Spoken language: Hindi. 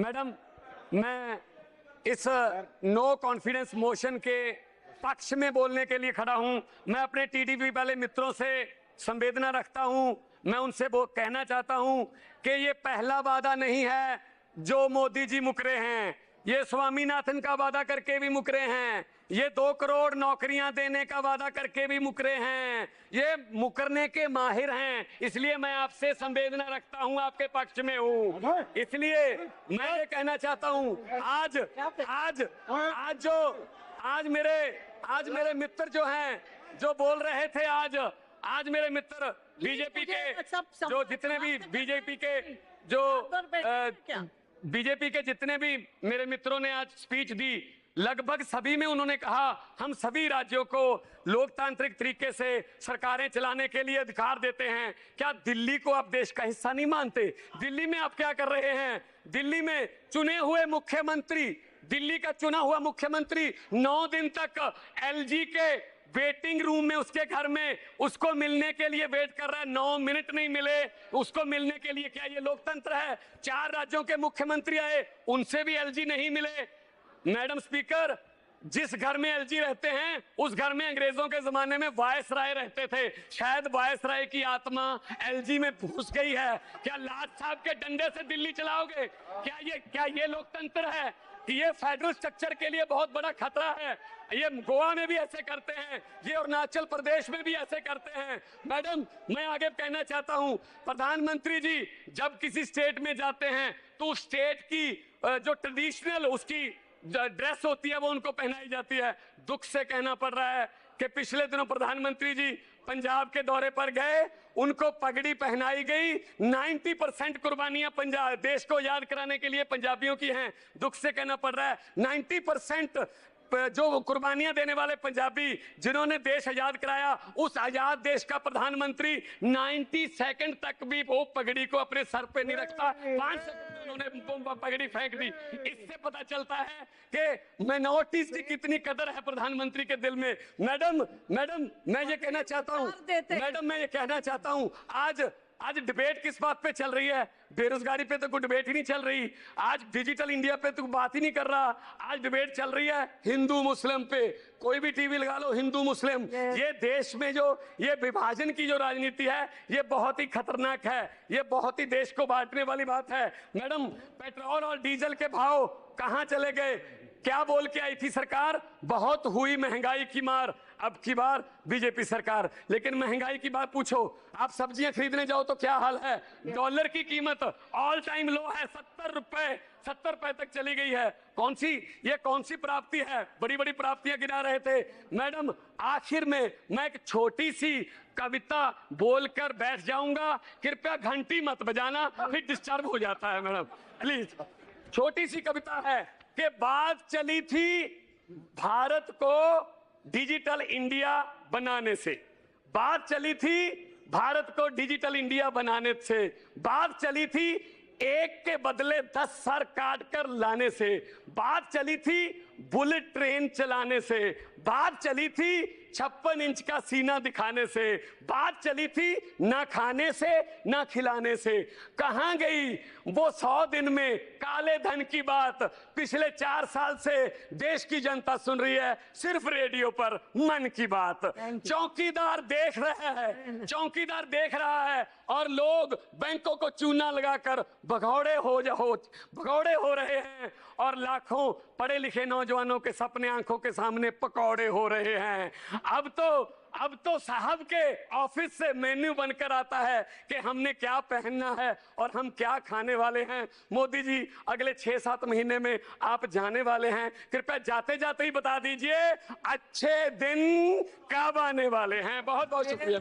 मैडम, मैं इस नो कॉन्फिडेंस मोशन के पक्ष में बोलने के लिए खड़ा हूं। मैं अपने टीडीपी वाले मित्रों से संवेदना रखता हूं। मैं उनसे वो कहना चाहता हूं कि ये पहला वादा नहीं है जो मोदी जी मुकरे हैं। ये स्वामीनाथन का वादा करके भी मुकरे हैं, ये 2 करोड़ नौकरियां देने का वादा करके भी मुकरे हैं। ये मुकरने के माहिर हैं, इसलिए मैं आपसे संवेदना रखता हूं, आपके पक्ष में हूं। इसलिए मैं ये कहना चाहता हूं, आज मेरे मित्र जो हैं, जो बोल रहे थे, आज मेरे मित्र बीजेपी के जो जितने भी बीजेपी के जितने भी मेरे मित्रों ने आज स्पीच दी, लगभग सभी में उन्होंने कहा हम सभी राज्यों को लोकतांत्रिक तरीके से सरकारें चलाने के लिए अधिकार देते हैं। क्या दिल्ली को आप देश का हिस्सा नहीं मानते? दिल्ली में आप क्या कर रहे हैं? दिल्ली में दिल्ली का चुना हुआ मुख्यमंत्री 9 दिन तक एलजी के वेटिंग रूम में, उसके घर में उसको मिलने के लिए वेट कर रहा है। 9 मिनट नहीं मिले उसको मिलने के लिए। क्या ये लोकतंत्र है? 4 राज्यों के मुख्यमंत्री आए, उनसे भी एलजी नहीं मिले। मैडम स्पीकर, जिस घर में एलजी रहते हैं उस घर में अंग्रेजों के जमाने में वायसराय रहते थे। शायद वायसराय की आत्मा एलजी में घुस गई है। क्या लाट साहब के डंडे से दिल्ली चलाओगे? क्या ये लोकतंत्र है? कि ये फेडरल स्ट्रक्चर के लिए बहुत बड़ा खतरा है। ये गोवा में भी ऐसे करते हैं, ये अरुणाचल प्रदेश में भी ऐसे करते हैं। मैडम, मैं आगे कहना चाहता हूं, प्रधानमंत्री जी जब किसी स्टेट में जाते हैं तो उस स्टेट की जो ट्रेडिशनल उसकी ड्रेस होती है वो उनको पहनाई जाती है। दुख से कहना पड़ रहा है कि पिछले दिनों प्रधानमंत्री जी पंजाब के दौरे पर गए, उनको पगड़ी पहनाई गई। 90% कुर्बानियां पंजाब देश को याद कराने के लिए पंजाबियों की हैं। दुख से कहना पड़ रहा है 90% जो कुर्बानियां देने वाले पंजाबी जिन्होंने देश आजाद कराया, उस आजाद देश का प्रधानमंत्री 90 सेकंड तक भी वो पगड़ी को अपने सर पे नहीं रखता। 5 सेकंड में उन्होंने पगड़ी फेंक दी। इससे पता चलता है कि माइनॉरिटीज की कितनी कदर है प्रधानमंत्री के दिल में। मैडम, मैं ये कहना चाहता हूं, आज डिबेट किस बात पे चल रही है? बेरोजगारी पे तो कोई डिबेट ही नहीं चल रही। आज डिजिटल इंडिया पे तो बात ही नहीं कर रहा। आज डिबेट चल रही है हिंदू मुस्लिम पे। कोई भी टीवी लगा लो, हिंदू मुस्लिम। ये देश में जो ये विभाजन की जो राजनीति है, ये बहुत ही खतरनाक है। ये बहुत ही देश को बांटने वाली बात है। मैडम, पेट्रोल और डीजल के भाव कहां चले गए? क्या बोल के आई थी सरकार? बहुत हुई महंगाई की मार। अब की बार बीजेपी सरकार, लेकिन महंगाई की बात पूछो, आप सब्जियां खरीदने जाओ तो क्या हाल है? डॉलर की कीमत ऑल टाइम लो है, 70 रुपए तक चली गई है। कौन सी प्राप्ति है? बड़ी बड़ी प्राप्तियां गिना रहे थे। मैडम, आखिर में मैं एक छोटी सी कविता बोलकर बैठ जाऊंगा, कृपया घंटी मत बजाना, फिर डिस्टर्ब हो जाता है। मैडम प्लीज, छोटी सी कविता है कि बात चली थी भारत को डिजिटल इंडिया बनाने से, बात चली थी भारत को डिजिटल इंडिया बनाने से, बात चली थी एक के बदले 10 सर काट कर लाने से, बात चली थी बुलेट ट्रेन चलाने से, बात चली थी 56 इंच का सीना दिखाने से, बात चली थी ना खाने से ना खिलाने से। कहां गई वो 100 दिन में काले धन की बात? पिछले 4 साल से देश की जनता सुन रही है सिर्फ रेडियो पर मन की बात। चौकीदार देख रहा है और लोग बैंकों को चूना लगाकर भगौड़े हो रहे हैं, और लाखों पढ़े लिखे नौजवानों के सपने आंखों के सामने पकौड़े हो रहे हैं। अब तो साहब के ऑफिस से मेन्यू बनकर आता है कि हमने क्या पहनना है और हम क्या खाने वाले हैं। मोदी जी, अगले 6-7 महीने में आप जाने वाले हैं, कृपया जाते जाते ही बता दीजिए अच्छे दिन कब आने वाले हैं। बहुत बहुत शुक्रिया।